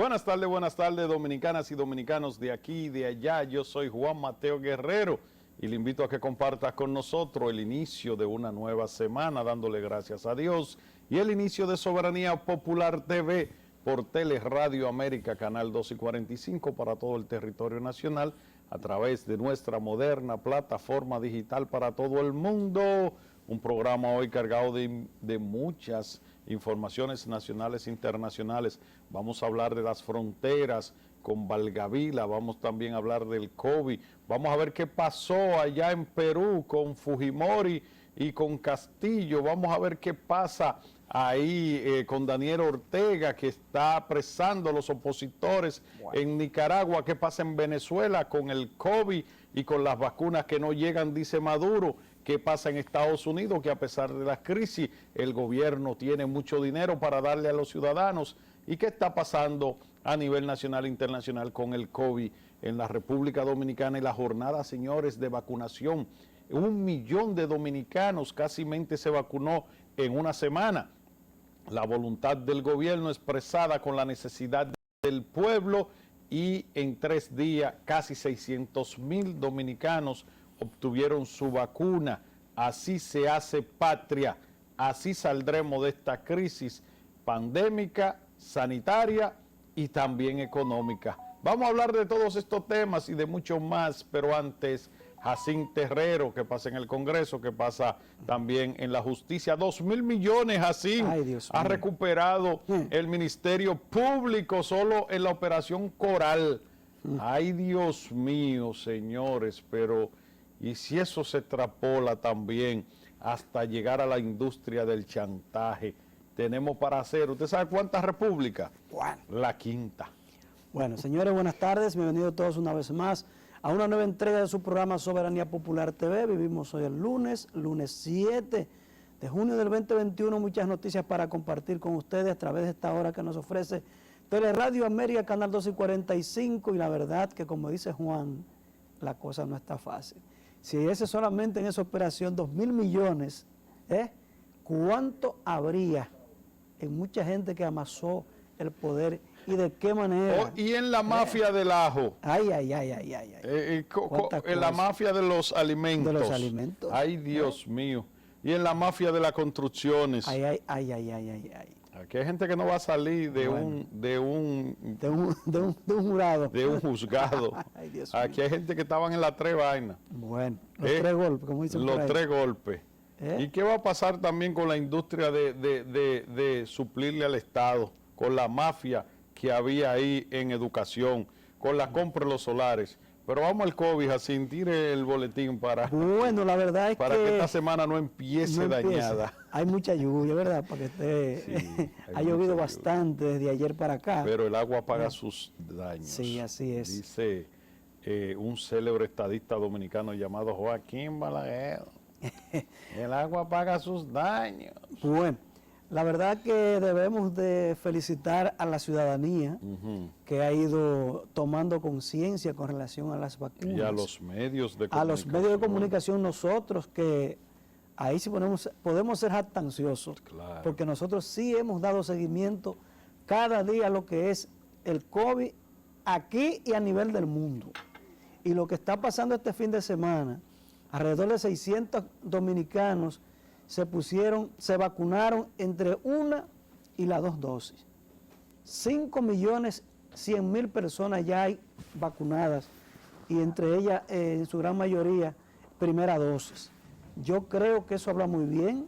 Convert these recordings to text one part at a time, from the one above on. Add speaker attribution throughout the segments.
Speaker 1: Buenas tardes, dominicanas y dominicanos de aquí y de allá. Yo soy Juan Mateo Guerrero y le invito a que compartas con nosotros el inicio de una nueva semana, dándole gracias a Dios, y el inicio de Soberanía Popular TV por Teleradio América, canal 245 para todo el territorio nacional, a través de nuestra moderna plataforma digital para todo el mundo. Un programa hoy cargado de muchas informaciones nacionales e internacionales. Vamos a hablar de las fronteras con Valgavila, vamos también a hablar del COVID, vamos a ver qué pasó allá en Perú con Fujimori y con Castillo, vamos a ver qué pasa ahí con Daniel Ortega, que está apresando a los opositores en Nicaragua, qué pasa en Venezuela con el COVID y con las vacunas que no llegan, dice Maduro. ¿Qué pasa en Estados Unidos? Que a pesar de la crisis, el gobierno tiene mucho dinero para darle a los ciudadanos. ¿Y qué está pasando a nivel nacional e internacional con el COVID en la República Dominicana y la jornada, señores, de vacunación? 1 millón de dominicanos casi se vacunó en una semana. La voluntad del gobierno expresada con la necesidad del pueblo, y en 3 días casi 600,000 dominicanos obtuvieron su vacuna. Así se hace patria, así saldremos de esta crisis pandémica, sanitaria y también económica. Vamos a hablar de todos estos temas y de mucho más, pero antes, Jacín Terrero, que pasa en el Congreso, que pasa también en la justicia. 2.000 millones, Jacín, ha recuperado el Ministerio Público solo en la operación Coral. Ay, Dios mío, señores, pero y si eso se extrapola también hasta llegar a la industria del chantaje, tenemos para hacer, ¿usted sabe cuántas repúblicas?
Speaker 2: Bueno.
Speaker 1: La quinta.
Speaker 2: Bueno, señores, buenas tardes, bienvenidos todos una vez más a una nueva entrega de su programa Soberanía Popular TV. Vivimos hoy el lunes 7 de junio del 2021, muchas noticias para compartir con ustedes a través de esta hora que nos ofrece Teleradio América, canal 245, y la verdad que, como dice Juan, la cosa no está fácil. Si ese solamente en esa operación 2.000 millones, ¿cuánto habría en mucha gente que amasó el poder y de qué manera?
Speaker 1: Y en la mafia del ajo.
Speaker 2: Ay.
Speaker 1: En la mafia de los alimentos.
Speaker 2: De los alimentos.
Speaker 1: Ay, Dios mío. Y en la mafia de las construcciones.
Speaker 2: Ay.
Speaker 1: Aquí hay gente que no va a salir de un
Speaker 2: jurado.
Speaker 1: De un juzgado.
Speaker 2: Ay, Dios
Speaker 1: Aquí
Speaker 2: mío.
Speaker 1: hay gente que estaban en las 3 vainas.
Speaker 2: Bueno, los 3 golpes, como dicen por ahí.
Speaker 1: Los 3 golpes. ¿Y qué va a pasar también con la industria de suplirle al Estado? Con la mafia que había ahí en educación, con la compra de los solares. Pero vamos al COVID, así tire el boletín para,
Speaker 2: bueno, la verdad es
Speaker 1: para que esta semana no empiece dañada.
Speaker 2: Hay mucha lluvia, ¿verdad? Para que esté, ha llovido bastante desde ayer para acá.
Speaker 1: Pero el agua paga sus daños.
Speaker 2: Sí, así es.
Speaker 1: Dice un célebre estadista dominicano llamado Joaquín Balaguer. El agua paga sus daños.
Speaker 2: Bueno, la verdad que debemos de felicitar a la ciudadanía que ha ido tomando conciencia con relación a las vacunas.
Speaker 1: Y a los medios de comunicación.
Speaker 2: A los medios de comunicación, nosotros que ahí sí podemos ser jactanciosos,
Speaker 1: claro,
Speaker 2: porque nosotros sí hemos dado seguimiento cada día a lo que es el COVID aquí y a nivel del mundo. Y lo que está pasando este fin de semana, alrededor de 600 dominicanos se vacunaron entre 1 y las 2 dosis. 5.100.000 personas ya hay vacunadas, y entre ellas, en su gran mayoría, primera dosis. Yo creo que eso habla muy bien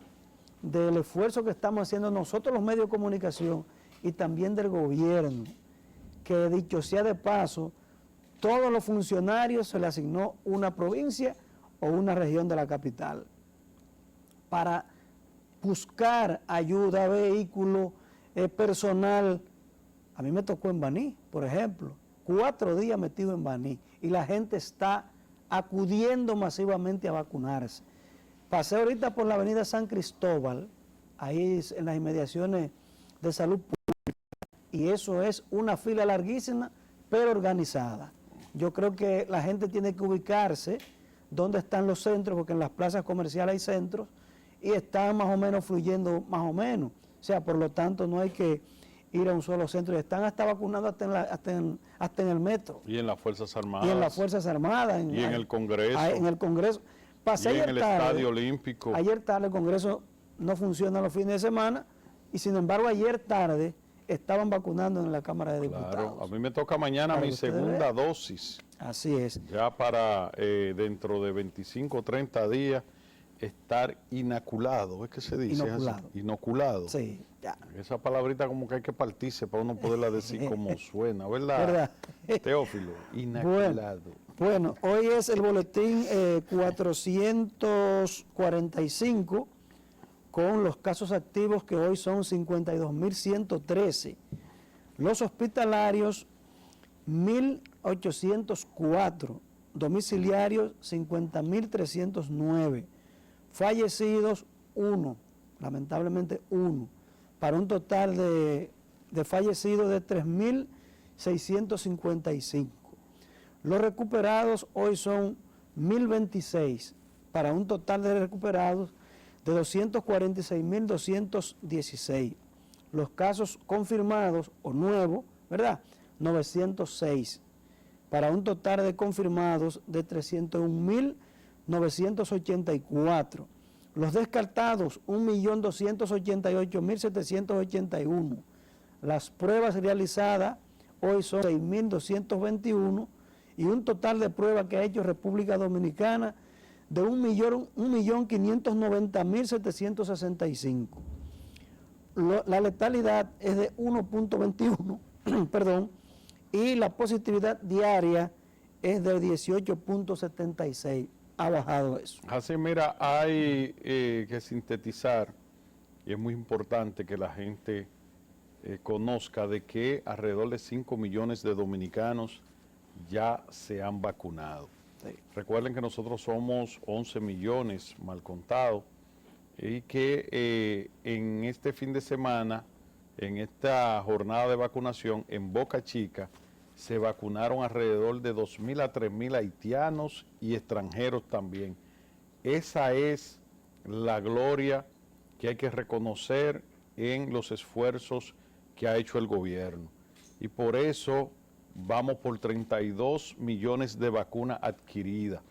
Speaker 2: del esfuerzo que estamos haciendo nosotros los medios de comunicación y también del gobierno, que dicho sea de paso, todos los funcionarios se les asignó una provincia o una región de la capital para buscar ayuda, vehículo, personal. A mí me tocó en Baní, por ejemplo, 4 días metido en Baní, y la gente está acudiendo masivamente a vacunarse. Pasé ahorita por la avenida San Cristóbal, ahí en las inmediaciones de Salud Pública, y eso es una fila larguísima, pero organizada. Yo creo que la gente tiene que ubicarse donde están los centros, porque en las plazas comerciales hay centros, y están más o menos fluyendo más o menos. O sea, por lo tanto, no hay que ir a un solo centro. Y están hasta vacunados hasta en el metro.
Speaker 1: Y en las Fuerzas Armadas.
Speaker 2: Y en las Fuerzas Armadas.
Speaker 1: Y en el Congreso.
Speaker 2: En el Congreso. Pasé
Speaker 1: y en el
Speaker 2: tarde,
Speaker 1: Estadio Olímpico.
Speaker 2: Ayer tarde el Congreso no funciona los fines de semana y sin embargo ayer tarde estaban vacunando en la Cámara de Diputados.
Speaker 1: Claro, a mí me toca mañana
Speaker 2: Para
Speaker 1: mi segunda dosis.
Speaker 2: Así es.
Speaker 1: Ya para dentro de 25 o 30 días estar inoculado, ¿es que se dice?
Speaker 2: Inoculado.
Speaker 1: Así? Inoculado.
Speaker 2: Sí, ya.
Speaker 1: Esa palabrita como que hay que partirse para uno poderla decir como suena, ¿verdad?
Speaker 2: ¿Verdad?
Speaker 1: Teófilo, inoculado.
Speaker 2: Bueno, hoy es el boletín 445 con los casos activos que hoy son 52.113. Los hospitalarios 1.804, domiciliarios 50.309, fallecidos 1, lamentablemente 1, para un total de fallecidos de 3.655. Los recuperados hoy son 1.026, para un total de recuperados de 246.216. Los casos confirmados o nuevos, ¿verdad? 906, para un total de confirmados de 301.984. Los descartados, 1.288.781. Las pruebas realizadas hoy son 6.221 y un total de pruebas que ha hecho República Dominicana de 1.590.765. La letalidad es de 1.21, perdón, y la positividad diaria es de 18.76. Ha bajado eso.
Speaker 1: Así, mira, hay que sintetizar, y es muy importante que la gente conozca de que alrededor de 5 millones de dominicanos ya se han vacunado. Sí. Recuerden que nosotros somos 11 millones mal contados y que en este fin de semana, en esta jornada de vacunación en Boca Chica, se vacunaron alrededor de 2.000 a 3.000 haitianos y extranjeros también. Esa es la gloria que hay que reconocer en los esfuerzos que ha hecho el gobierno. Y por eso vamos por 32 millones de vacunas adquiridas.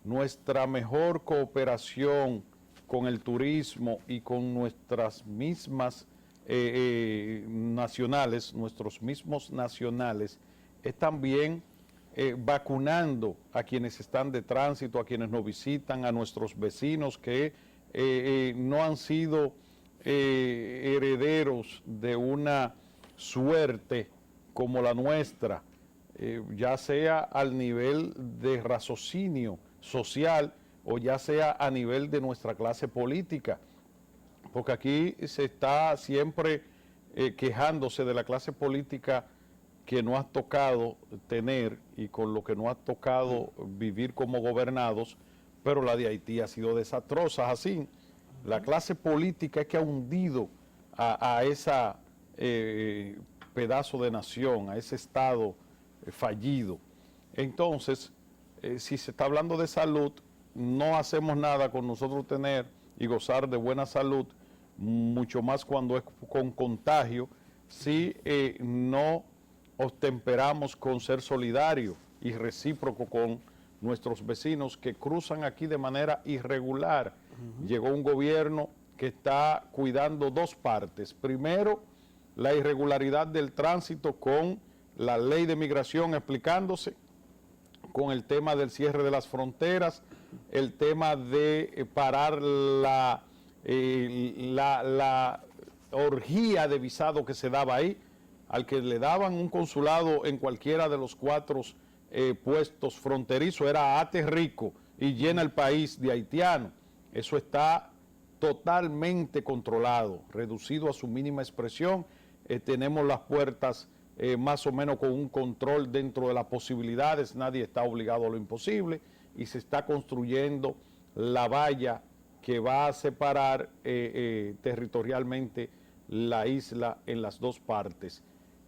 Speaker 1: Nuestra mejor cooperación con el turismo y con nuestras mismas nacionales, nuestros mismos nacionales, es también vacunando a quienes están de tránsito, a quienes nos visitan, a nuestros vecinos que no han sido herederos de una suerte como la nuestra, ya sea al nivel de raciocinio social o ya sea a nivel de nuestra clase política, porque aquí se está siempre quejándose de la clase política que no ha tocado tener y con lo que no ha tocado vivir como gobernados, pero la de Haití ha sido desastrosa. Así, la clase política es que ha hundido a esa pedazo de nación, a ese Estado fallido. Entonces, si se está hablando de salud, no hacemos nada con nosotros tener y gozar de buena salud, mucho más cuando es con contagio, si no ostemperamos con ser solidario y recíproco con nuestros vecinos que cruzan aquí de manera irregular. Llegó un gobierno que está cuidando dos partes. Primero, la irregularidad del tránsito con la ley de migración explicándose, con el tema del cierre de las fronteras, el tema de parar la orgía de visado que se daba ahí, al que le daban un consulado en cualquiera de los 4 puestos fronterizos, era ate rico y llena el país de haitianos. Eso está totalmente controlado, reducido a su mínima expresión. Tenemos las puertas más o menos con un control dentro de las posibilidades, nadie está obligado a lo imposible y se está construyendo la valla que va a separar territorialmente la isla en las dos partes.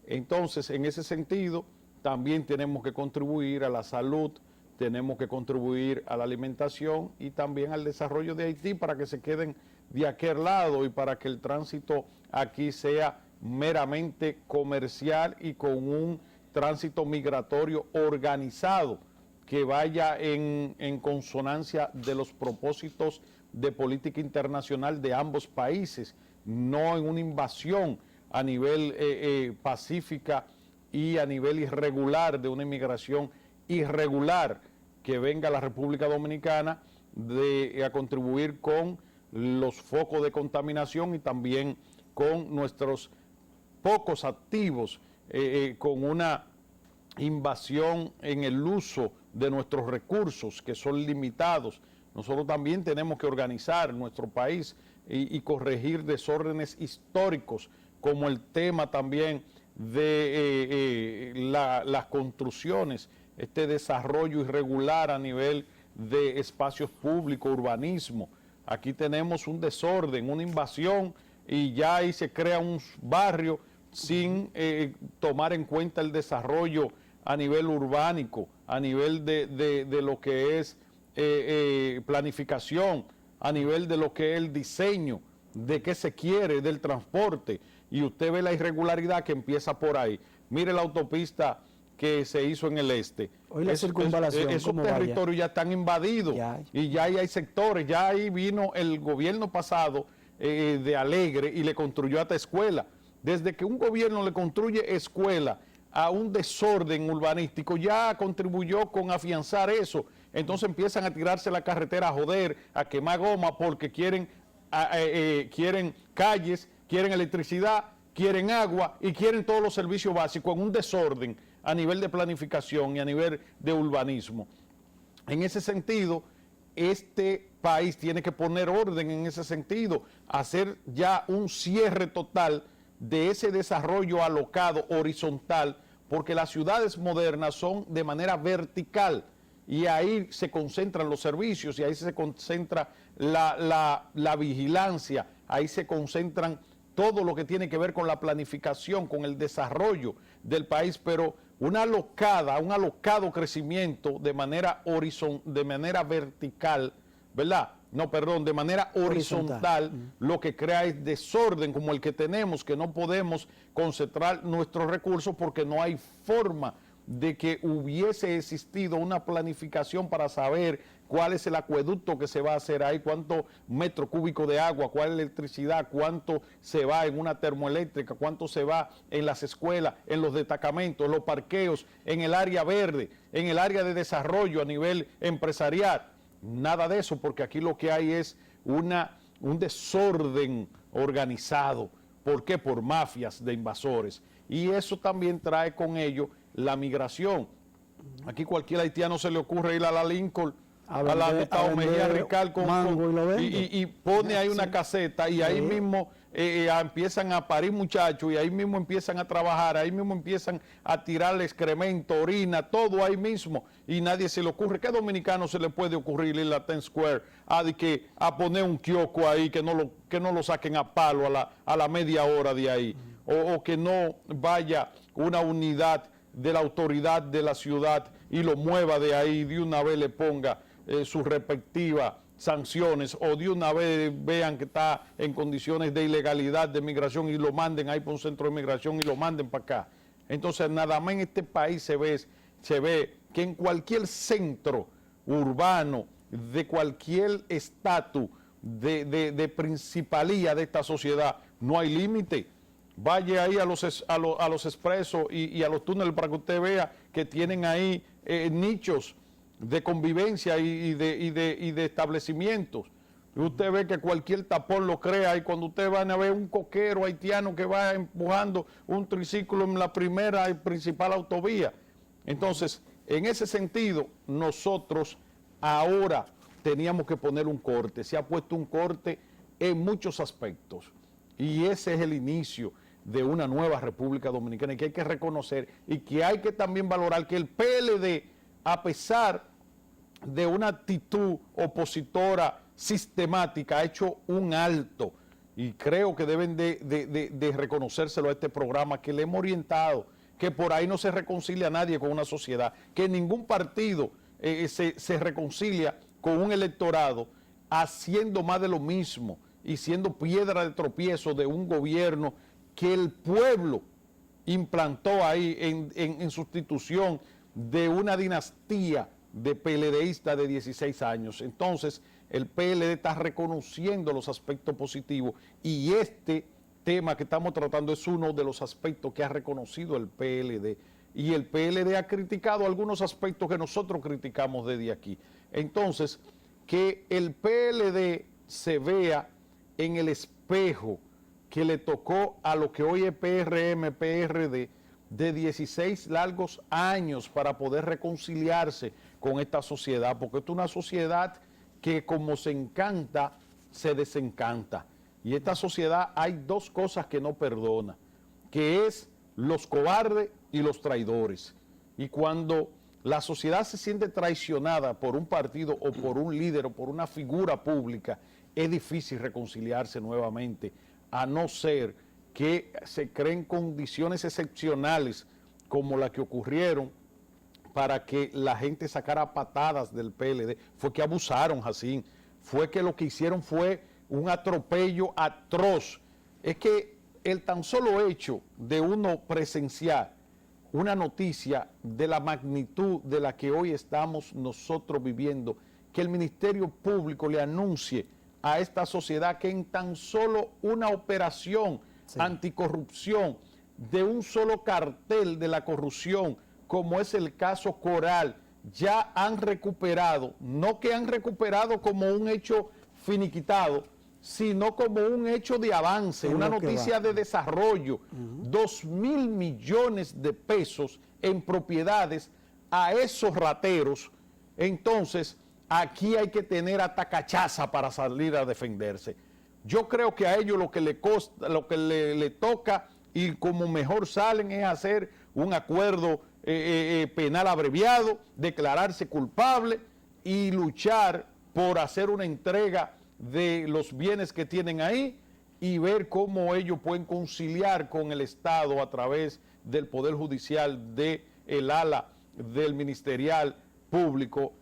Speaker 1: Entonces, en ese sentido, también tenemos que contribuir a la salud, tenemos que contribuir a la alimentación y también al desarrollo de Haití para que se queden de aquel lado y para que el tránsito aquí sea meramente comercial y con un tránsito migratorio organizado que vaya en consonancia de los propósitos de política internacional de ambos países, no en una invasión a nivel pacífica y a nivel irregular, de una inmigración irregular que venga a la República Dominicana a contribuir con los focos de contaminación y también con nuestros pocos activos, con una invasión en el uso de nuestros recursos que son limitados. Nosotros también tenemos que organizar nuestro país y corregir desórdenes históricos, como el tema también de las construcciones, este desarrollo irregular a nivel de espacios públicos, urbanismo. Aquí tenemos un desorden, una invasión, y ya ahí se crea un barrio sin tomar en cuenta el desarrollo a nivel urbánico, a nivel de lo que es planificación, a nivel de lo que es el diseño, de qué se quiere, del transporte, y usted ve la irregularidad que empieza por ahí. Mire la autopista que se hizo en el este.
Speaker 2: Hoy la circunvalación,
Speaker 1: esos territorios ya están invadidos, y ya ahí hay sectores, ya ahí vino el gobierno pasado de Alegre y le construyó hasta escuela. Desde que un gobierno le construye escuela a un desorden urbanístico, ya contribuyó con afianzar eso. Entonces empiezan a tirarse la carretera a joder, a quemar goma, porque quieren calles, quieren electricidad, quieren agua y quieren todos los servicios básicos en un desorden a nivel de planificación y a nivel de urbanismo. En ese sentido, este país tiene que poner orden en ese sentido, hacer ya un cierre total de ese desarrollo alocado horizontal, porque las ciudades modernas son de manera vertical y ahí se concentran los servicios y ahí se concentra la vigilancia, ahí se concentran todo lo que tiene que ver con la planificación, con el desarrollo del país, pero un alocado crecimiento de manera vertical, ¿verdad? No, perdón, de manera horizontal, lo que crea es desorden como el que tenemos, que no podemos concentrar nuestros recursos porque no hay forma de que hubiese existido una planificación para saber cuál es el acueducto que se va a hacer ahí, cuánto metro cúbico de agua, cuál es la electricidad, cuánto se va en una termoeléctrica, cuánto se va en las escuelas, en los destacamentos, en los parqueos, en el área verde, en el área de desarrollo a nivel empresarial. Nada de eso, porque aquí lo que hay es un desorden organizado. ¿Por qué? Por mafias de invasores. Y eso también trae con ello la migración. Aquí cualquier haitiano se le ocurre ir a la Lincoln, a la Gustavo Mejía Rical y pone ahí una caseta y ahí mismo empiezan a parir muchachos y ahí mismo empiezan a trabajar, ahí mismo empiezan a tirarle excremento, orina, todo ahí mismo, y nadie se le ocurre. ¿Qué dominicano se le puede ocurrir ir a Times Square a poner un kiosco ahí que no lo saquen a palo a la media hora de ahí? O que no vaya una unidad de la autoridad de la ciudad y lo mueva de ahí, de una vez le ponga sus respectivas sanciones, o de una vez vean que está en condiciones de ilegalidad de migración y lo manden ahí por un centro de migración y lo manden para acá. Entonces nada más en este país se ve que en cualquier centro urbano de cualquier estatus de principalía de esta sociedad no hay límite. Vaya ahí a los expresos y a los túneles para que usted vea que tienen ahí nichos de convivencia y de establecimientos. Y usted ve que cualquier tapón lo crea, y cuando usted va a ver un coquero haitiano que va empujando un triciclo en la primera y principal autovía. Entonces, en ese sentido, nosotros ahora teníamos que poner un corte. Se ha puesto un corte en muchos aspectos. Y ese es el inicio de una nueva República Dominicana, y que hay que reconocer y que hay que también valorar que el PLD, a pesar de una actitud opositora sistemática, ha hecho un alto, y creo que deben de reconocérselo a este programa, que le hemos orientado, que por ahí no se reconcilia nadie con una sociedad, que ningún partido se reconcilia con un electorado haciendo más de lo mismo y siendo piedra de tropiezo de un gobierno que el pueblo implantó ahí en sustitución de una dinastía de PLDistas de 16 años. Entonces, el PLD está reconociendo los aspectos positivos y este tema que estamos tratando es uno de los aspectos que ha reconocido el PLD. Y el PLD ha criticado algunos aspectos que nosotros criticamos desde aquí. Entonces, que el PLD se vea en el espejo que le tocó a lo que hoy es PRM, PRD, de 16 largos años para poder reconciliarse con esta sociedad, porque es una sociedad que como se encanta, se desencanta. Y esta sociedad hay dos cosas que no perdona, que es los cobardes y los traidores. Y cuando la sociedad se siente traicionada por un partido o por un líder o por una figura pública, es difícil reconciliarse nuevamente, a no ser que se creen condiciones excepcionales como las que ocurrieron para que la gente sacara patadas del PLD. Fue que abusaron, Jacín, fue que lo que hicieron fue un atropello atroz. Es que el tan solo hecho de uno presenciar una noticia de la magnitud de la que hoy estamos nosotros viviendo, que el Ministerio Público le anuncie a esta sociedad que en tan solo una operación anticorrupción de un solo cartel de la corrupción, como es el caso Coral, ya han recuperado, no que han recuperado como un hecho finiquitado, sino como un hecho de avance, una noticia de desarrollo, 2.000 millones de pesos en propiedades a esos rateros. Entonces, aquí hay que tener hasta cachaza para salir a defenderse. Yo creo que a ellos lo que le toca y como mejor salen es hacer un acuerdo penal abreviado, declararse culpable y luchar por hacer una entrega de los bienes que tienen ahí y ver cómo ellos pueden conciliar con el Estado a través del Poder Judicial, del ala del Ministerial Público,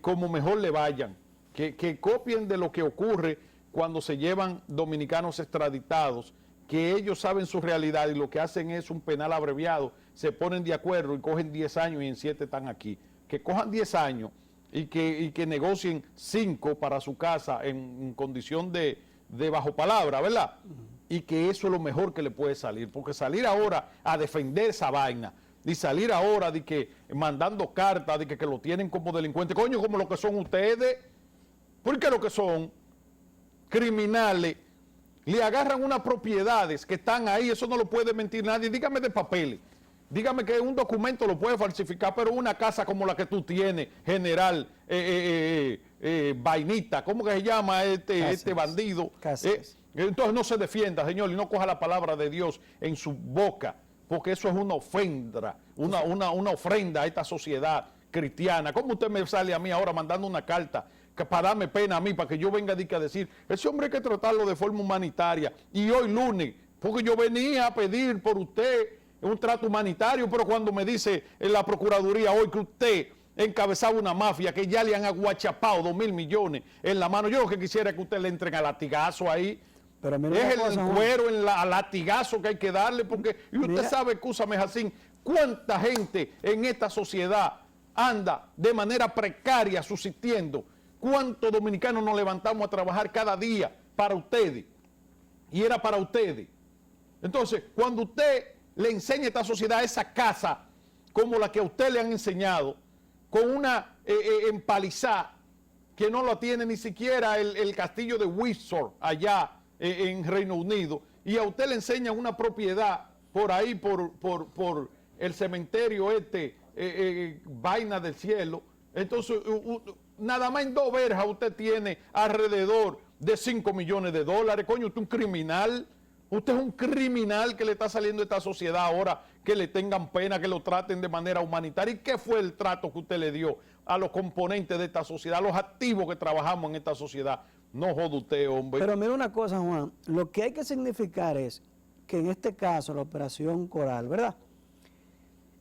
Speaker 1: como mejor le vayan, que copien de lo que ocurre cuando se llevan dominicanos extraditados, que ellos saben su realidad y lo que hacen es un penal abreviado, se ponen de acuerdo y cogen 10 años y en 7 están aquí. Que cojan 10 años y que negocien 5 para su casa en condición de bajo palabra, ¿verdad? Y que eso es lo mejor que le puede salir, porque salir ahora a defender esa vaina y salir ahora de que mandando cartas de que lo tienen como delincuentes, coño, como lo que son ustedes, porque lo que son criminales, le agarran unas propiedades que están ahí, eso no lo puede mentir nadie, dígame de papeles. Dígame que un documento lo puede falsificar, pero una casa como la que tú tienes, general, vainita, ¿cómo que se llama este bandido? Entonces no se defienda, señor, y no coja la palabra de Dios en su boca, porque eso es una ofrenda, una ofrenda a esta sociedad cristiana. ¿Cómo usted me sale a mí ahora mandando una carta para darme pena a mí, para que yo venga a decir, ese hombre hay que tratarlo de forma humanitaria? Y hoy lunes, porque yo venía a pedir por usted un trato humanitario, pero cuando me dice en la Procuraduría hoy que usted encabezaba una mafia, que ya le han aguachapado 2.000 millones en la mano, yo lo que quisiera es que usted le entren a latigazo ahí. Pero es el cuero, a latigazo que hay que darle, porque, y usted sabe, escúchame, Jacín, cuánta gente en esta sociedad anda de manera precaria subsistiendo, cuántos dominicanos nos levantamos a trabajar cada día para ustedes, y era para ustedes. Entonces, cuando usted le enseña a esta sociedad esa casa como la que a usted le han enseñado, con una empalizada que no la tiene ni siquiera el castillo de Windsor allá en Reino Unido, y a usted le enseña una propiedad por ahí, por el cementerio vaina del cielo, entonces nada más en 2 verjas usted tiene alrededor de 5 millones de dólares, coño, usted es un criminal. Usted es un criminal que le está saliendo a esta sociedad ahora, que le tengan pena, que lo traten de manera humanitaria. ¿Y qué fue el trato que usted le dio a los componentes de esta sociedad, a los activos que trabajamos en esta sociedad? No joda usted, hombre.
Speaker 2: Pero mira una cosa, Juan, lo que hay que significar es que en este caso, la operación Coral, ¿verdad?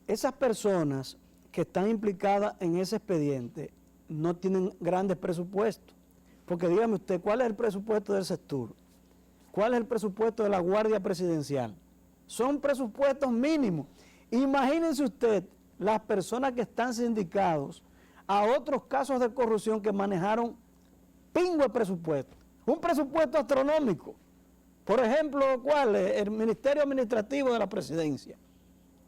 Speaker 2: Esas personas que están implicadas en ese expediente no tienen grandes presupuestos. Porque dígame usted, ¿cuál es el presupuesto del sector? ¿Cuál es el presupuesto de la Guardia Presidencial? son presupuestos mínimos. Imagínense usted las personas que están sindicados a otros casos de corrupción que manejaron pingo de presupuesto, un presupuesto astronómico. Por ejemplo, ¿cuál? El Ministerio Administrativo de la Presidencia,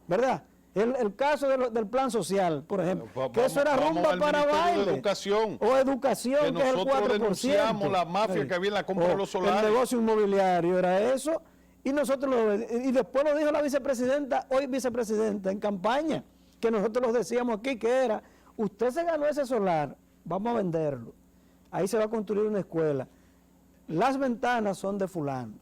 Speaker 2: ¿verdad? El caso del plan social, por ejemplo, que eso era rumba para baile.
Speaker 1: Educación,
Speaker 2: o educación, que es el 4%.
Speaker 1: Denunciamos la mafia que había en la compra de los solares.
Speaker 2: El negocio inmobiliario era eso, y nosotros y después lo dijo la vicepresidenta, hoy vicepresidenta, en campaña, que nosotros lo decíamos aquí, que era, usted se ganó ese solar, vamos a venderlo, ahí se va a construir una escuela, las ventanas son de fulano,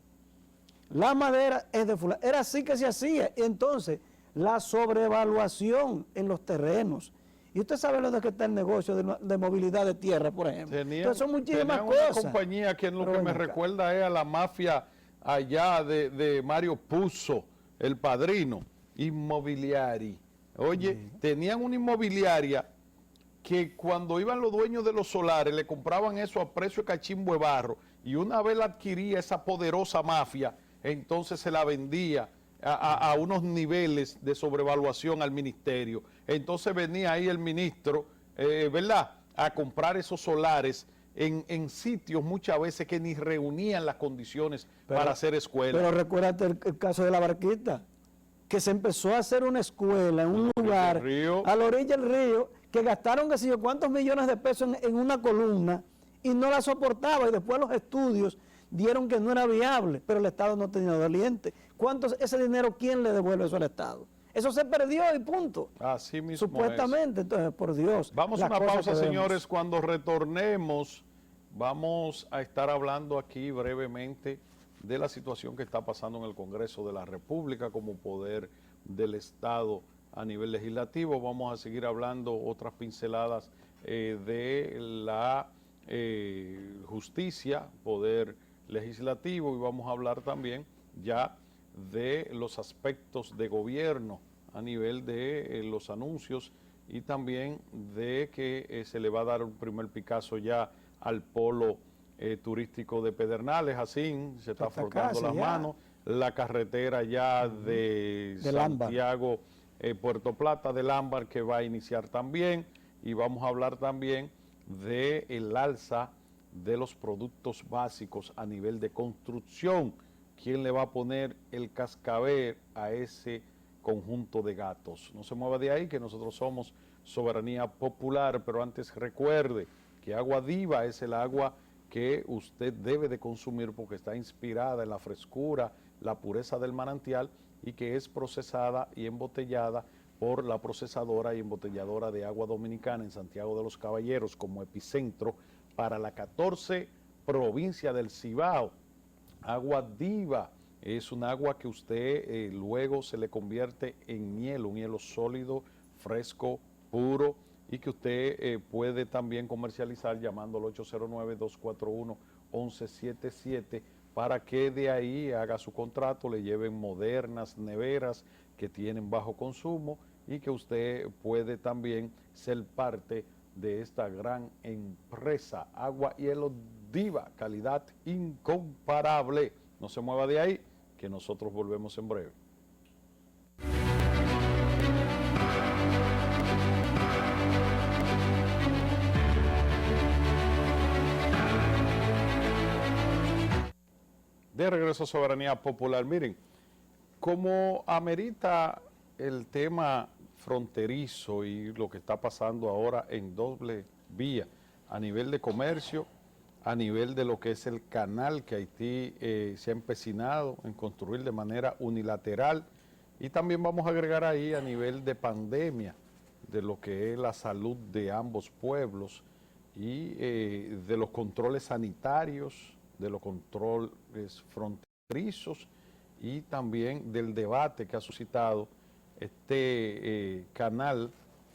Speaker 2: la madera es de fulano, era así que se hacía. Y entonces la sobrevaluación en los terrenos, y usted sabe lo de que está el negocio de movilidad de tierra, por ejemplo. Entonces son muchísimas cosas.
Speaker 1: Una compañía que lo que me recuerda es a la mafia allá de Mario Puzo, el padrino, Inmobiliari. Oye, tenían una inmobiliaria que cuando iban los dueños de los solares le compraban eso a precio de cachimbo de barro, y una vez la adquiría esa poderosa mafia, entonces se la vendía a unos niveles de sobrevaluación al ministerio. Entonces venía ahí el ministro, ¿verdad?, a comprar esos solares en sitios muchas veces que ni reunían las condiciones para hacer escuelas.
Speaker 2: Pero recuérdate el caso de la Barquita, que se empezó a hacer una escuela en un lugar a la orilla del río, que gastaron qué sé yo cuántos millones de pesos en una columna y no la soportaba, y después los estudios dieron que no era viable, pero el Estado no tenía doliente. Ese dinero, quién le devuelve eso al Estado? Eso se perdió y punto.
Speaker 1: Así mismo
Speaker 2: supuestamente, entonces, por Dios.
Speaker 1: Vamos a una pausa, señores. Cuando retornemos, vamos a estar hablando aquí brevemente de la situación que está pasando en el Congreso de la República como poder del Estado a nivel legislativo. Vamos a seguir hablando otras pinceladas de la justicia, poder legislativo, y vamos a hablar también ya de los aspectos de gobierno a nivel de los anuncios, y también de que se le va a dar un primer picazo ya al polo turístico de Pedernales. Así se está frotando las manos, la carretera ya de Santiago, Puerto Plata, del Ámbar, que va a iniciar también, y vamos a hablar también del alza de los productos básicos a nivel de construcción. ¿Quién le va a poner el cascabel a ese conjunto de gatos? No se mueva de ahí, que nosotros somos Soberanía Popular, pero antes recuerde que Agua Diva es el agua que usted debe de consumir porque está inspirada en la frescura, la pureza del manantial, y que es procesada y embotellada por la procesadora y embotelladora de agua dominicana en Santiago de los Caballeros como epicentro para la 14 provincia del Cibao. Agua Diva es un agua que usted luego se le convierte en hielo, un hielo sólido, fresco, puro, y que usted puede también comercializar llamando al 809-241-1177 para que de ahí haga su contrato, le lleven modernas neveras que tienen bajo consumo, y que usted puede también ser parte de esta gran empresa. Agua Hielo Diva, calidad incomparable. No se mueva de ahí, que nosotros volvemos en breve. De regreso a Soberanía Popular. Miren, como amerita el tema fronterizo y lo que está pasando ahora en doble vía a nivel de comercio, a nivel de lo que es el canal que Haití se ha empecinado en construir de manera unilateral, y también vamos a agregar ahí a nivel de pandemia, de lo que es la salud de ambos pueblos y de los controles sanitarios, de los controles fronterizos, y también del debate que ha suscitado este canal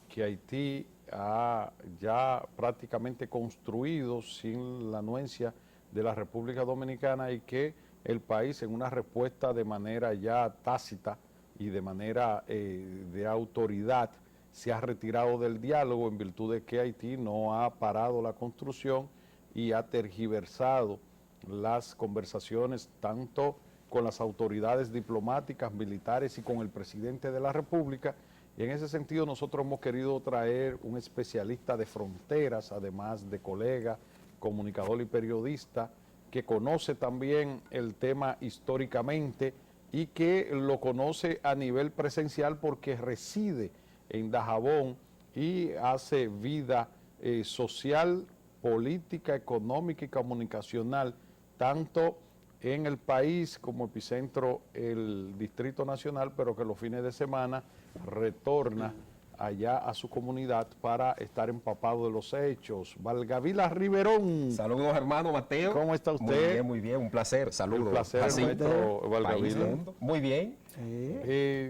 Speaker 1: que Haití ha ya prácticamente construido sin la anuencia de la República Dominicana, y que el país, en una respuesta de manera ya tácita y de manera de autoridad, se ha retirado del diálogo en virtud de que Haití no ha parado la construcción y ha tergiversado las conversaciones tanto con las autoridades diplomáticas, militares y con el presidente de la República. Y en ese sentido nosotros hemos querido traer un especialista de fronteras, además de colega, comunicador y periodista, que conoce también el tema históricamente y que lo conoce a nivel presencial porque reside en Dajabón y hace vida social, política, económica y comunicacional, tanto en el país como epicentro el Distrito Nacional, pero que los fines de semana retorna allá a su comunidad para estar empapado de los hechos. Valgavila Riverón.
Speaker 3: Saludos, hermano Mateo.
Speaker 1: ¿Cómo está usted?
Speaker 3: Muy bien, un placer. Saludos.
Speaker 1: Un placer,
Speaker 3: Así,
Speaker 1: maestro
Speaker 3: país,
Speaker 1: Valgavila.
Speaker 3: mundo. Muy bien.
Speaker 2: Sí.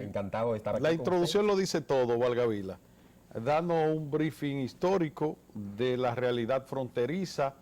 Speaker 3: Encantado de estar aquí.
Speaker 1: La
Speaker 3: con
Speaker 1: introducción lo dice todo, Valgavila. Dando un briefing histórico de la realidad fronteriza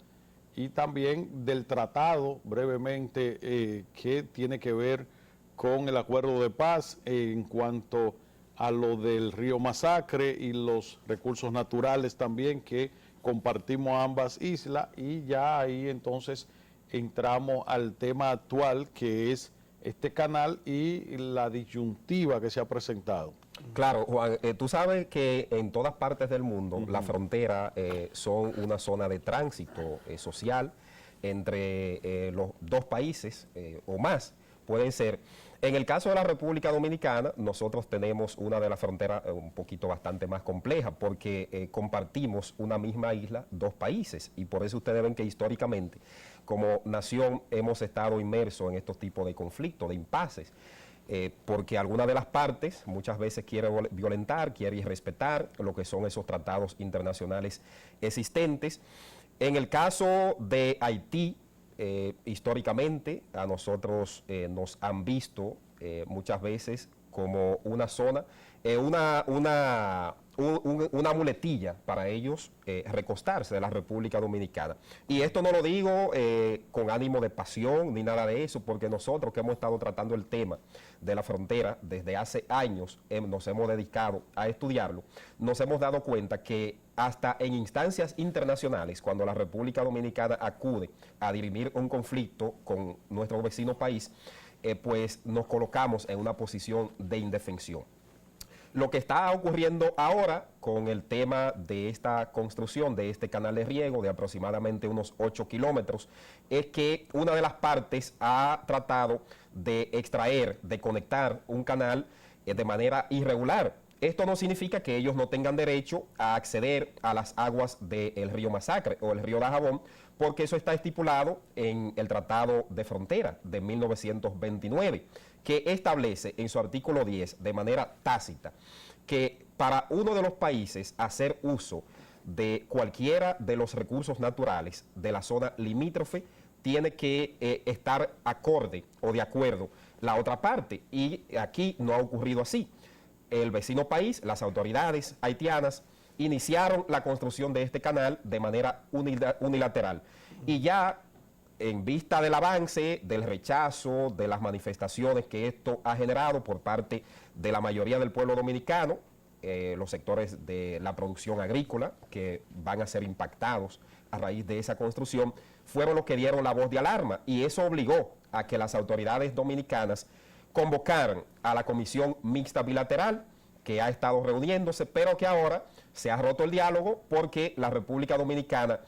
Speaker 1: y también del tratado, brevemente, que tiene que ver con el acuerdo de paz en cuanto a lo del río Masacre y los recursos naturales también que compartimos ambas islas, y ya ahí entonces entramos al tema actual, que es este canal y la disyuntiva que se ha presentado.
Speaker 3: Claro, Juan, tú sabes que en todas partes del mundo la frontera son una zona de tránsito social entre los dos países o más, pueden ser. En el caso de la República Dominicana, nosotros tenemos una de las fronteras un poquito bastante más compleja porque compartimos una misma isla, dos países, y por eso ustedes ven que históricamente como nación hemos estado inmersos en estos tipos de conflictos, de impases. Porque alguna de las partes muchas veces quiere violentar, quiere irrespetar lo que son esos tratados internacionales existentes. En el caso de Haití, históricamente a nosotros nos han visto muchas veces como una zona, una muletilla para ellos recostarse de la República Dominicana. Y esto no lo digo con ánimo de pasión ni nada de eso, porque nosotros que hemos estado tratando el tema de la frontera desde hace años, nos hemos dedicado a estudiarlo, nos hemos dado cuenta que hasta en instancias internacionales, cuando la República Dominicana acude a dirimir un conflicto con nuestro vecino país, pues nos colocamos en una posición de indefensión. Lo que está ocurriendo ahora con el tema de esta construcción de este canal de riego de aproximadamente unos 8 kilómetros es que una de las partes ha tratado de extraer, de conectar un canal de manera irregular. Esto no significa que ellos no tengan derecho a acceder a las aguas del río Masacre o el río Dajabón, porque eso está estipulado en el Tratado de Frontera de 1929, que establece en su artículo 10 de manera tácita que para uno de los países hacer uso de cualquiera de los recursos naturales de la zona limítrofe tiene que estar acorde o de acuerdo la otra parte, y aquí no ha ocurrido así. El vecino país, las autoridades haitianas, iniciaron la construcción de este canal de manera unilateral. Y ya en vista del avance, del rechazo, de las manifestaciones que esto ha generado por parte de la mayoría del pueblo dominicano, los sectores de la producción agrícola que van a ser impactados a raíz de esa construcción, fueron los que dieron la voz de alarma, y eso obligó a que las autoridades dominicanas convocaran a la Comisión Mixta Bilateral, que ha estado reuniéndose, pero que ahora se ha roto el diálogo porque la República Dominicana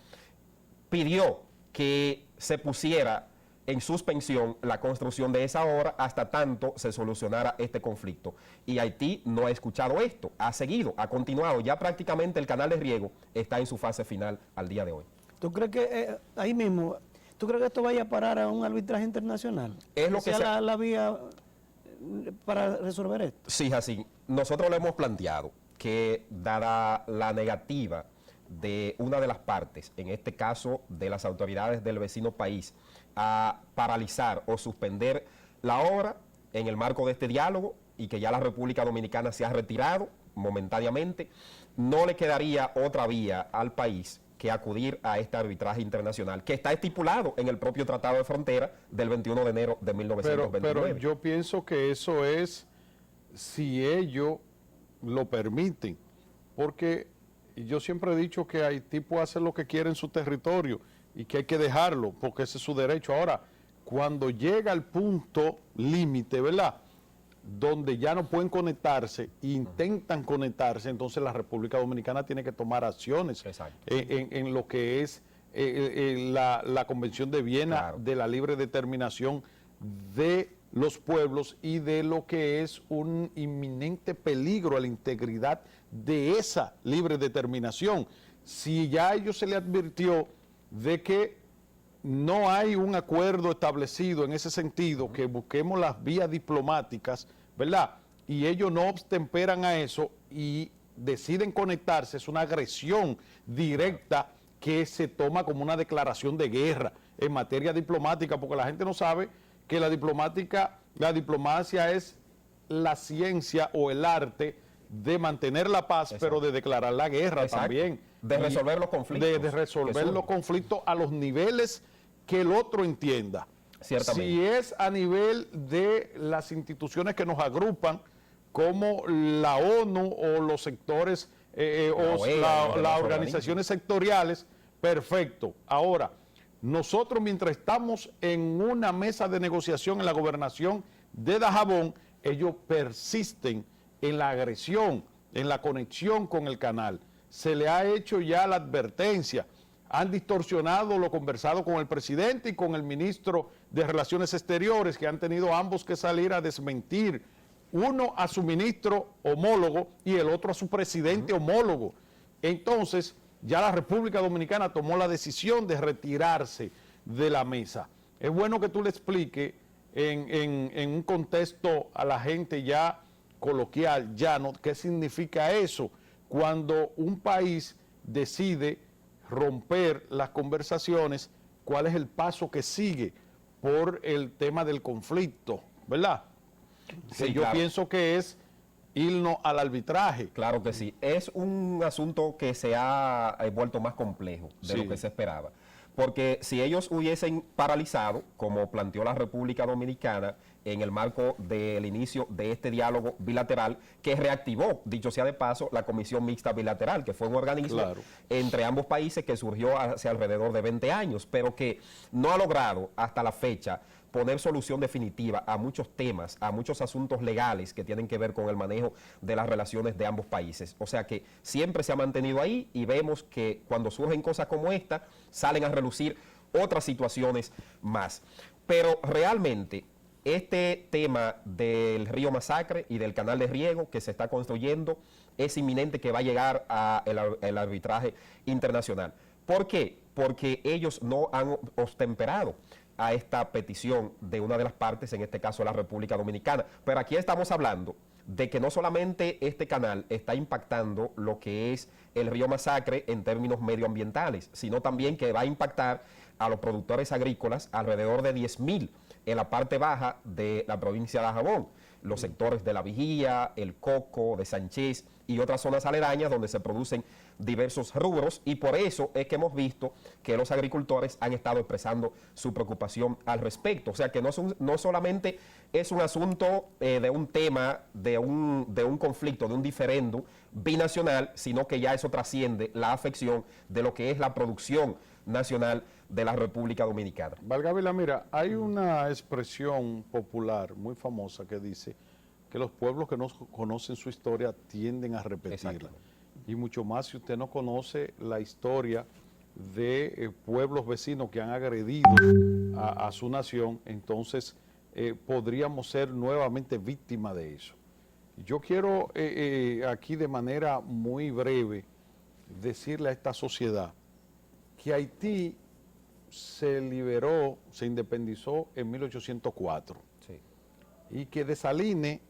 Speaker 3: pidió que se pusiera en suspensión la construcción de esa obra hasta tanto se solucionara este conflicto. Y Haití no ha escuchado esto, ha seguido, ha continuado. Ya prácticamente el canal de riego está en su fase final al día de hoy.
Speaker 2: ¿Tú crees que ahí mismo, tú crees que esto vaya a parar a un arbitraje internacional?
Speaker 3: Es lo que
Speaker 2: sea la vía para resolver esto.
Speaker 3: Sí, así. Nosotros le hemos planteado que dada la negativa de una de las partes, en este caso de las autoridades del vecino país, a paralizar o suspender la obra en el marco de este diálogo, y que ya la República Dominicana se ha retirado momentáneamente, no le quedaría otra vía al país que acudir a este arbitraje internacional, que está estipulado en el propio Tratado de Frontera del 21 de enero de 1929.
Speaker 1: Pero yo pienso que eso es si ellos lo permiten, porque yo siempre he dicho que Haití puede hacer lo que quiere en su territorio y que hay que dejarlo, porque ese es su derecho. Ahora, cuando llega al punto límite, ¿verdad?, donde ya no pueden conectarse, intentan conectarse, entonces la República Dominicana tiene que tomar acciones en lo que es la Convención de Viena,
Speaker 3: claro,
Speaker 1: de la libre determinación de los pueblos y de lo que es un inminente peligro a la integridad de esa libre determinación. Si ya a ellos se le advirtió de que no hay un acuerdo establecido en ese sentido, que busquemos las vías diplomáticas, ¿verdad? Y ellos no obtemperan a eso y deciden conectarse, es una agresión directa que se toma como una declaración de guerra en materia diplomática, porque la gente no sabe que la diplomacia es la ciencia o el arte de mantener la paz, pero de declarar la guerra también.
Speaker 3: De resolver los conflictos.
Speaker 1: De resolver los conflictos a los niveles que el otro entienda.
Speaker 3: Ciertamente.
Speaker 1: Si es a nivel de las instituciones que nos agrupan, como la ONU o los sectores o las organizaciones sectoriales, perfecto. Ahora, nosotros mientras estamos en una mesa de negociación en la gobernación de Dajabón, ellos persisten en la agresión, en la conexión con el canal. Se le ha hecho ya la advertencia, han distorsionado lo conversado con el presidente y con el ministro de Relaciones Exteriores, que han tenido ambos que salir a desmentir, uno a su ministro homólogo y el otro a su presidente homólogo. Entonces, ya la República Dominicana tomó la decisión de retirarse de la mesa. Es bueno que tú le expliques en un contexto a la gente ya coloquial, llano, qué significa eso cuando un país decide romper las conversaciones, cuál es el paso que sigue por el tema del conflicto, ¿verdad?
Speaker 3: Sí,
Speaker 1: que yo pienso que es irnos al arbitraje.
Speaker 3: Claro que sí. Es un asunto que se ha vuelto más complejo de lo que se esperaba. Porque si ellos hubiesen paralizado, como planteó la República Dominicana en el marco del inicio de este diálogo bilateral, que reactivó, dicho sea de paso, la Comisión Mixta Bilateral, que fue un organismo entre ambos países que surgió hace alrededor de 20 años, pero que no ha logrado hasta la fecha poner solución definitiva a muchos temas, a muchos asuntos legales que tienen que ver con el manejo de las relaciones de ambos países. O sea que siempre se ha mantenido ahí y vemos que cuando surgen cosas como esta, salen a relucir otras situaciones más. Pero realmente este tema del río Masacre y del canal de riego que se está construyendo es inminente que va a llegar al arbitraje internacional. ¿Por qué? Porque ellos no han obtemperado a esta petición de una de las partes, en este caso la República Dominicana. Pero aquí estamos hablando de que no solamente este canal está impactando lo que es el río Masacre en términos medioambientales, sino también que va a impactar a los productores agrícolas, alrededor de 10,000 en la parte baja de la provincia de Dajabón, los sectores de La Vigía, El Coco, de Sánchez y otras zonas aledañas donde se producen diversos rubros, y por eso es que hemos visto que los agricultores han estado expresando su preocupación al respecto. O sea que no solamente es un asunto de un tema, de un conflicto, de un diferendo binacional, sino que ya eso trasciende la afección de lo que es la producción nacional de la República Dominicana.
Speaker 1: Valgávila, mira, hay una expresión popular muy famosa que dice que los pueblos que no conocen su historia tienden a repetirla. Y mucho más si usted no conoce la historia de pueblos vecinos que han agredido a su nación, entonces podríamos ser nuevamente víctimas de eso. Yo quiero aquí de manera muy breve decirle a esta sociedad que Haití se liberó, se independizó en 1804 y que Dessalines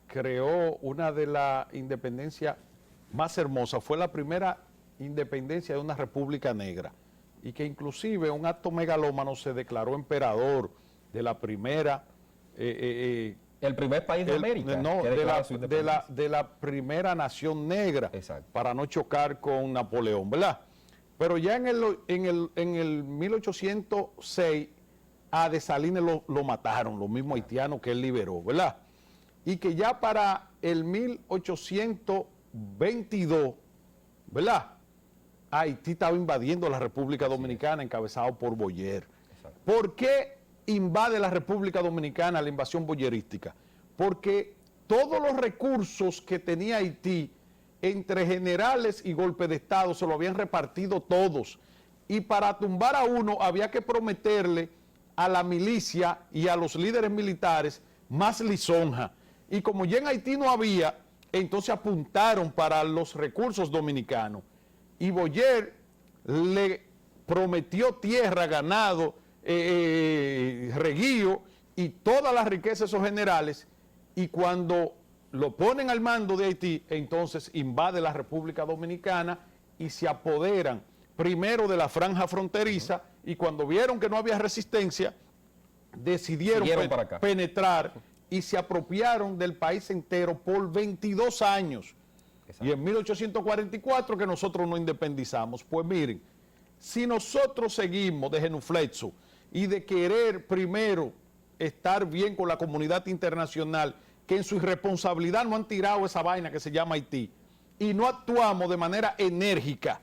Speaker 1: creó una de las independencias más hermosas, fue la primera independencia de una república negra, y que inclusive un acto megalómano se declaró emperador de la primera
Speaker 3: el primer país de América.
Speaker 1: No, de la primera nación negra.
Speaker 3: Exacto.
Speaker 1: Para no chocar con Napoleón, ¿verdad? Pero ya en el 1806 a Dessalines lo mataron, los mismos haitianos que él liberó, ¿verdad? Y que ya para el 1822, ¿verdad?, Haití estaba invadiendo la República Dominicana, encabezado por Boyer. ¿Por qué invade la República Dominicana, la invasión boyerística, porque todos los recursos que tenía Haití entre generales y golpe de Estado se lo habían repartido todos, y para tumbar a uno había que prometerle a la milicia y a los líderes militares más lisonja, y como ya en Haití no había, entonces apuntaron para los recursos dominicanos, y Boyer le prometió tierra, ganado, reguío y todas las riquezas de esos generales, y cuando lo ponen al mando de Haití, entonces invade la República Dominicana y se apoderan primero de la franja fronteriza, y cuando vieron que no había resistencia, decidieron penetrar y se apropiaron del país entero por 22 años. Exacto. Y en 1844 que nosotros nos independizamos. Pues miren, si nosotros seguimos de genuflexo y de querer primero estar bien con la comunidad internacional, que en su irresponsabilidad no han tirado esa vaina que se llama Haití, y no actuamos de manera enérgica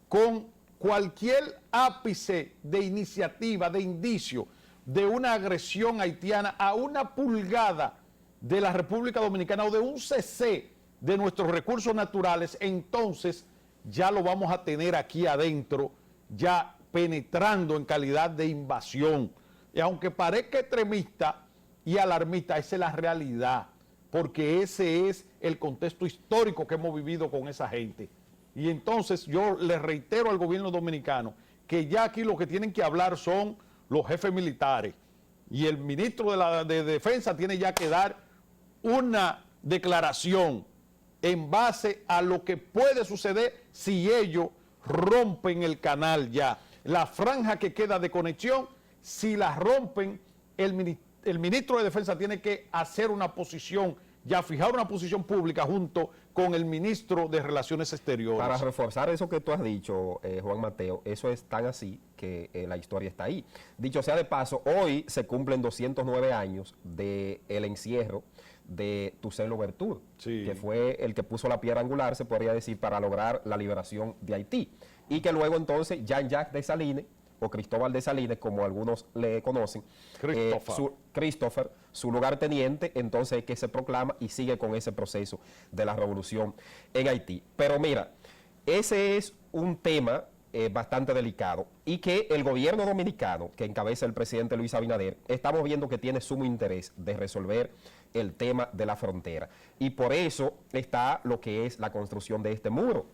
Speaker 1: con cualquier ápice de iniciativa, de indicio de una agresión haitiana a una pulgada de la República Dominicana o de un cese de nuestros recursos naturales, entonces ya lo vamos a tener aquí adentro, ya penetrando en calidad de invasión. Y aunque parezca extremista y alarmista, esa es la realidad, porque ese es el contexto histórico que hemos vivido con esa gente. Y entonces yo le reitero al gobierno dominicano que ya aquí lo que tienen que hablar son los jefes militares, y el ministro de Defensa tiene ya que dar una declaración en base a lo que puede suceder si ellos rompen el canal ya. La franja que queda de conexión, si la rompen, el ministro de Defensa tiene que hacer una posición, ya fijar una posición pública junto con el ministro de Relaciones Exteriores.
Speaker 3: Para reforzar eso que tú has dicho, Juan Mateo, eso es tan así que la historia está ahí. Dicho sea de paso, hoy se cumplen 209 años del encierro de Toussaint Louverture, sí, que fue el que puso la piedra angular, se podría decir, para lograr la liberación de Haití. Y que luego entonces Jean-Jacques Dessalines, o Cristóbal Dessalines, como algunos le conocen, Christopher, su lugarteniente, entonces que se proclama y sigue con ese proceso de la revolución en Haití. Pero mira, ese es un tema bastante delicado y que el gobierno dominicano, que encabeza el presidente Luis Abinader, estamos viendo que tiene sumo interés de resolver el tema de la frontera. Y por eso está lo que es la construcción de este muro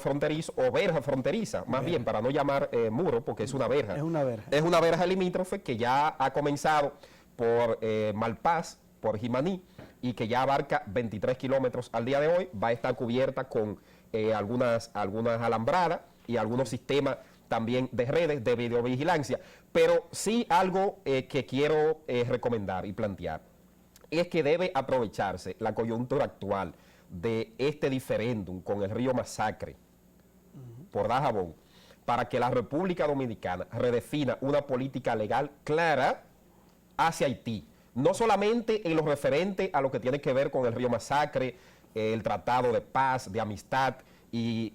Speaker 3: fronterizo, o verja fronteriza, más bien, para no llamar muro, porque es una verja.
Speaker 2: Es una verja.
Speaker 3: Es una verja limítrofe que ya ha comenzado por Malpaz, por Jimaní, y que ya abarca 23 kilómetros al día de hoy. Va a estar cubierta con algunas alambradas y algunos sistemas también de redes de videovigilancia. Pero sí algo que quiero recomendar y plantear es que debe aprovecharse la coyuntura actual de este diferéndum con el río Masacre por Dajabón, para que la República Dominicana redefina una política legal clara hacia Haití, no solamente en lo referente a lo que tiene que ver con el río Masacre, el Tratado de Paz, de Amistad y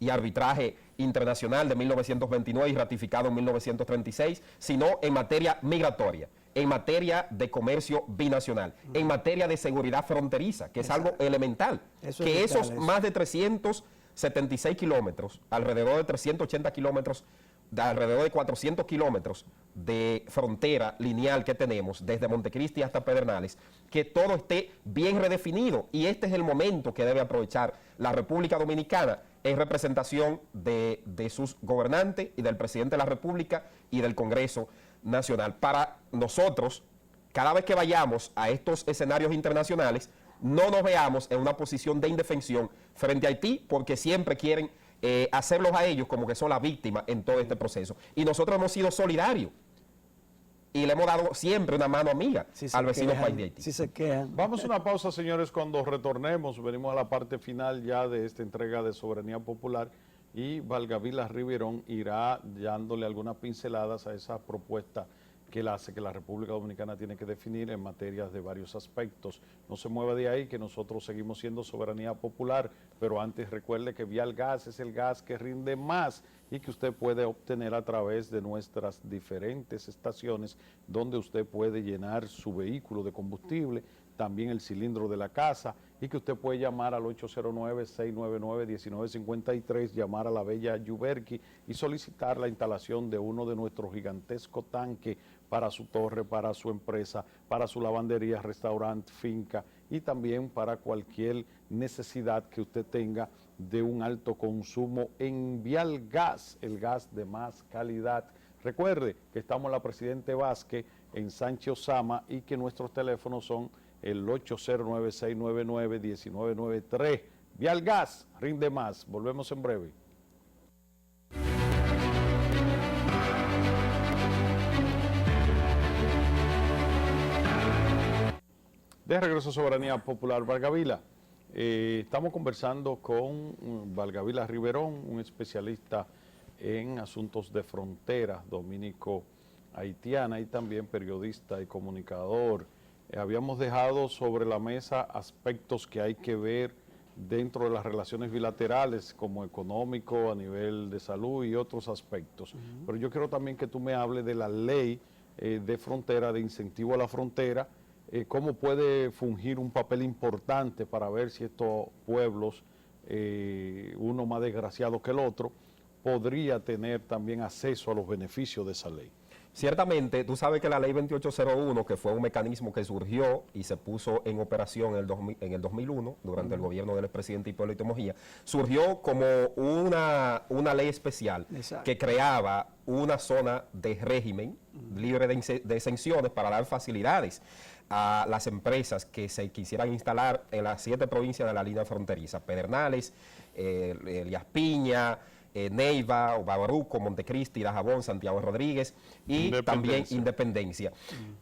Speaker 3: Arbitraje Internacional de 1929 y ratificado en 1936, sino en materia migratoria, en materia de comercio binacional, en materia de seguridad fronteriza, que es algo elemental, que esos más de 376 kilómetros, alrededor de 380 kilómetros, de alrededor de 400 kilómetros de frontera lineal que tenemos desde Montecristi hasta Pedernales, que todo esté bien redefinido, y este es el momento que debe aprovechar la República Dominicana en representación de sus gobernantes y del presidente de la República y del Congreso Nacional. Para nosotros, cada vez que vayamos a estos escenarios internacionales, no nos veamos en una posición de indefensión frente a Haití, porque siempre quieren hacerlos a ellos como que son las víctimas en todo este proceso. Y nosotros hemos sido solidarios y le hemos dado siempre una mano amiga al vecino país de Haití.
Speaker 2: Si se quedan.
Speaker 1: Vamos a una pausa, señores. Cuando retornemos, venimos a la parte final ya de esta entrega de Soberanía Popular, y Valgavila Riverón irá dándole algunas pinceladas a esa propuesta que él hace, que la República Dominicana tiene que definir en materias de varios aspectos. No se mueva de ahí, que nosotros seguimos siendo soberanía popular, pero antes recuerde que Vialgas es el gas que rinde más y que usted puede obtener a través de nuestras diferentes estaciones, donde usted puede llenar su vehículo de combustible, también el cilindro de la casa, y que usted puede llamar al 809-699-1953, llamar a la bella Yuberki y solicitar la instalación de uno de nuestros gigantescos tanques para su torre, para su empresa, para su lavandería, restaurante, finca y también para cualquier necesidad que usted tenga de un alto consumo en Vialgas, el gas de más calidad. Recuerde que estamos en la Presidente Vázquez en Sánchez Osama y que nuestros teléfonos son el 809-699-1993. Vialgas, rinde más. Volvemos en breve. De regreso a Soberanía Popular Valgavila. Estamos conversando con Valgavila Riverón, un especialista en asuntos de frontera dominico-haitiana y también periodista y comunicador. Habíamos dejado sobre la mesa aspectos que hay que ver dentro de las relaciones bilaterales, como económico, a nivel de salud y otros aspectos. Pero yo quiero también que tú me hables de la ley de frontera, de incentivo a la frontera, cómo puede fungir un papel importante para ver si estos pueblos, uno más desgraciado que el otro, podría tener también acceso a los beneficios de esa ley.
Speaker 3: Ciertamente, tú sabes que la ley 2801, que fue un mecanismo que surgió y se puso en operación en el 2001, durante el gobierno del expresidente Hipólito Mejía, surgió como una ley especial. Exacto. Que creaba una zona de régimen libre de exenciones para dar facilidades a las empresas que se quisieran instalar en las 7 provincias de la línea fronteriza: Pedernales, Elías Piña, Neiva, Bauruco, Montecristi, Dajabón, Santiago Rodríguez y también Independencia.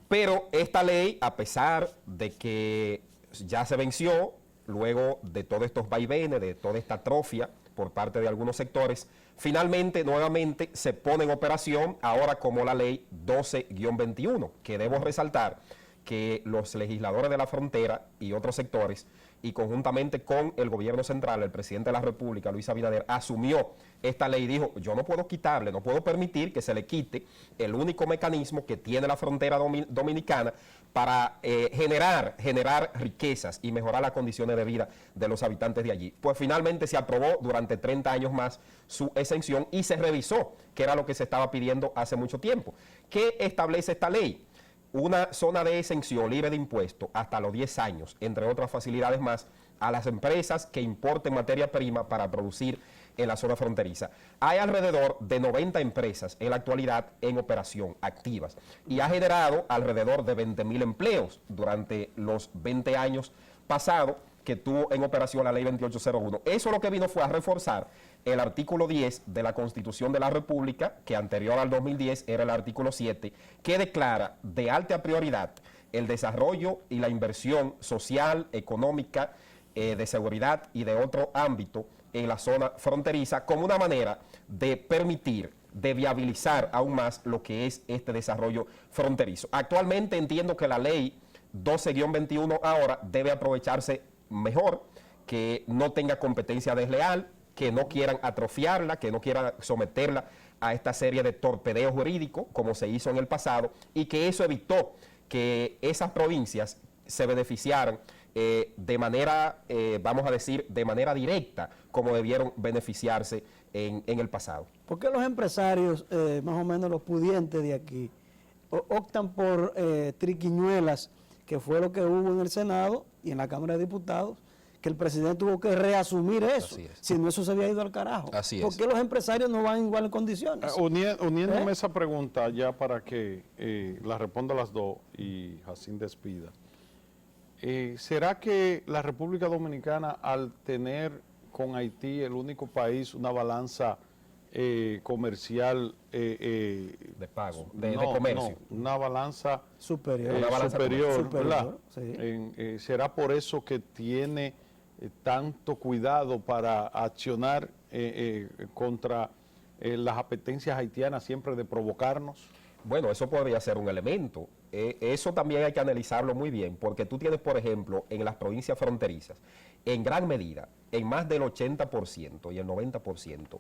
Speaker 3: Pero esta ley, a pesar de que ya se venció, luego de todos estos vaivenes, de toda esta atrofia por parte de algunos sectores, finalmente, nuevamente, se pone en operación ahora como la ley 12-21, que debo resaltar que los legisladores de la frontera y otros sectores, y conjuntamente con el gobierno central, el presidente de la República, Luis Abinader, asumió esta ley y dijo: yo no puedo quitarle, no puedo permitir que se le quite el único mecanismo que tiene la frontera dominicana para generar riquezas y mejorar las condiciones de vida de los habitantes de allí. Pues finalmente se aprobó durante 30 años más su exención y se revisó, que era lo que se estaba pidiendo hace mucho tiempo. ¿Qué establece esta ley? Una zona de exención libre de impuestos hasta los 10 años, entre otras facilidades más, a las empresas que importen materia prima para producir en la zona fronteriza. Hay alrededor de 90 empresas en la actualidad en operación, activas, y ha generado alrededor de 20.000 empleos durante los 20 años pasados que tuvo en operación la ley 2801. Eso lo que vino fue a reforzar el artículo 10 de la Constitución de la República, que anterior al 2010 era el artículo 7, que declara de alta prioridad el desarrollo y la inversión social, económica, de seguridad y de otro ámbito en la zona fronteriza, como una manera de permitir, de viabilizar aún más lo que es este desarrollo fronterizo. Actualmente entiendo que la ley 12-21 ahora debe aprovecharse mejor, que no tenga competencia desleal, que no quieran atrofiarla, que no quieran someterla a esta serie de torpedeos jurídicos como se hizo en el pasado, y que eso evitó que esas provincias se beneficiaran de manera, vamos a decir, de manera directa, como debieron beneficiarse en el pasado.
Speaker 2: ¿Por qué los empresarios, más o menos los pudientes de aquí, optan por triquiñuelas, que fue lo que hubo en el Senado y en la Cámara de Diputados, que el presidente tuvo que reasumir eso, si no eso se había ido al carajo?
Speaker 3: Así es.
Speaker 2: ¿Por qué los empresarios no van igual en condiciones?
Speaker 1: Uniéndome esa pregunta ya para que la responda las dos y Jacín despida. ¿Será que la República Dominicana, al tener con Haití el único país una balanza comercial
Speaker 3: de pago, de comercio,
Speaker 1: una balanza
Speaker 2: superior,
Speaker 1: superior,
Speaker 2: sí.
Speaker 1: ¿Será por eso que tiene tanto cuidado para accionar contra las apetencias haitianas siempre de provocarnos?
Speaker 3: Bueno, eso podría ser un elemento. Eso también hay que analizarlo muy bien, porque tú tienes, por ejemplo, en las provincias fronterizas, en gran medida, en más del 80% y el 90%,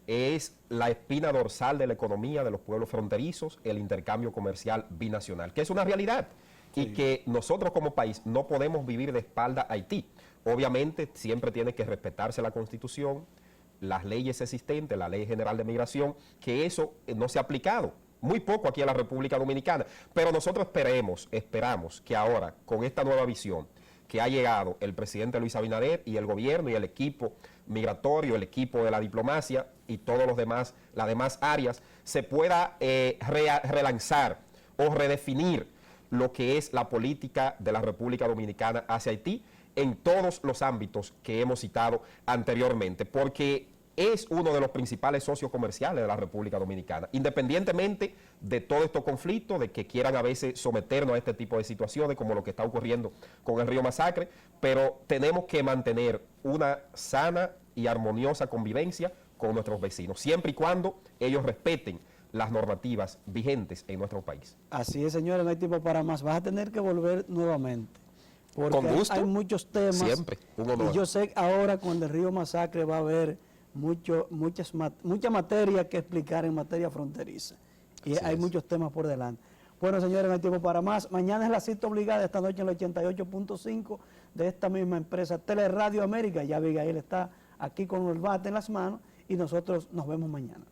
Speaker 3: es la espina dorsal de la economía de los pueblos fronterizos, el intercambio comercial binacional, que es una realidad.
Speaker 2: Sí.
Speaker 3: Y que nosotros como país no podemos vivir de espalda a Haití. Obviamente siempre tiene que respetarse la Constitución, las leyes existentes, la Ley General de Migración, que eso no se ha aplicado. Muy poco aquí en la República Dominicana. Pero nosotros esperamos que ahora, con esta nueva visión que ha llegado el presidente Luis Abinader y el gobierno y el equipo migratorio, el equipo de la diplomacia y todos los demás, las demás áreas, se pueda relanzar o redefinir lo que es la política de la República Dominicana hacia Haití en todos los ámbitos que hemos citado anteriormente, porque es uno de los principales socios comerciales de la República Dominicana, independientemente de todo estos conflictos, de que quieran a veces someternos a este tipo de situaciones, como lo que está ocurriendo con el Río Masacre, pero tenemos que mantener una sana y armoniosa convivencia con nuestros vecinos, siempre y cuando ellos respeten las normativas vigentes en nuestro país.
Speaker 2: Así es, señores, no hay tiempo para más. Vas a tener que volver nuevamente. Porque
Speaker 3: Con gusto.
Speaker 2: hay muchos temas.
Speaker 3: Siempre, un honor.
Speaker 2: Y yo sé que ahora con el Río Masacre va a haber mucha materia que explicar en materia fronteriza. Y
Speaker 3: Así
Speaker 2: hay
Speaker 3: es.
Speaker 2: muchos temas por delante. Bueno, señores, no hay tiempo para más. Mañana es la cita obligada, esta noche en el 88.5 de esta misma empresa, Teleradio América. Ya Abigail está aquí con el bate en las manos y nosotros nos vemos mañana.